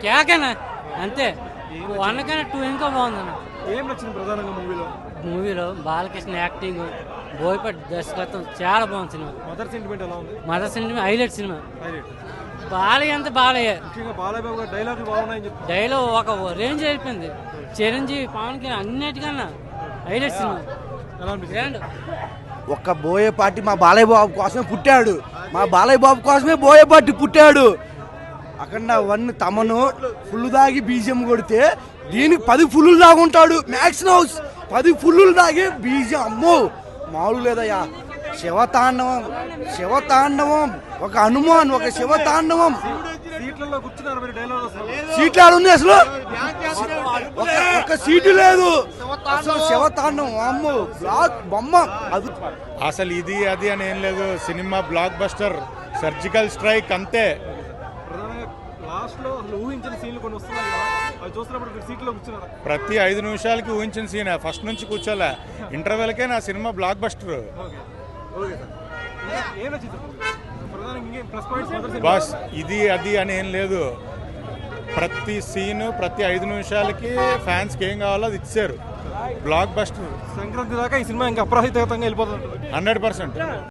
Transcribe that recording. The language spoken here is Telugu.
కేకనా అంతే. 1 కన్నా 2 ఇంకా బాగుందన్న. ఏం నచ్చింది ప్రధానంగా మూవీలో బాలకృష్ణ యాక్టింగ్, బోయపాటి దర్శకత్వం చాలా బాగుంది సినిమా. మదర్ సెంటిమెంట్ ఎలా ఉంది? Mother cinema highlight cinema. Highlight. Balayya అంత బాలయ్య, ముఖ్యంగా బాలయ్య బాబు గారి డైలాగులు బాగున్నాయని చెప్పి డైలాగ్ ఒక రేంజ్ అయిపోయింది. చిరంజీవి, పవన్ కళ్యాణ్ అన్నిటికన్నా హైలైట్ సినిమా. ఎలా అనిపించింది? ఒక్క బోయపాటి మా బాలయ్య బాబు కోసమే పుట్టాడు. మా బాలయ్య బాబు కోసమే బోయపాటి పుట్టాడు. అక్కడ 1 తమను ఫుల్ దాగి బీజియం కొడితే దీనికి 10 ఫుల్లు దాగుంటాడు. మ్యాక్స్ హౌస్ 10 ఫుల్లు దాగి బీజియం అమ్మో మామూలు లేదయ్యా. శివతాండవం ఒక హనుమాన్, ఒక శివతాండవం. సీట్లలో కూర్చున్నారు మీరు డైలాగ్ సీట్లు ఆడుంది అసలు ఒక సీటు లేదు అసలు. శివతాండవం అమ్మో బ్లాక్ బొమ్మ అది అసలు ఇది అది అని ఏం లేదు. Cinema block buster, surgical strike అంతే. ప్రధానంగా లాస్ట్ లో అసలు ఊహించిన సీన్లు కొన్ని వస్తున్నాయి కదా, అవి చూస్తున్నప్పుడు మీరు సీట్లో కూర్చున్నారు. ప్రతి 5 నిమిషాలకి ఊహించిన సీన్ ఫస్ట్ నుంచి కూర్చోలే. ఇంటర్వెల్కే నా cinema block buster. Okay sir. ఏం నచ్చింది ప్రధానంగా? ఇంకేం ప్లస్ పాయింట్స్? బాస్ ఇది అది అని ఏం లేదు. ప్రతి సీను ప్రతి 5 నిమిషాలకి ఫ్యాన్స్కి ఏం కావాలో అది ఇచ్చారు. Block buster. సంక్రాంతి దాకా ఈ సినిమా ఇంకా అప్రహితంగా వెళ్ళిపోతుంది. 100%.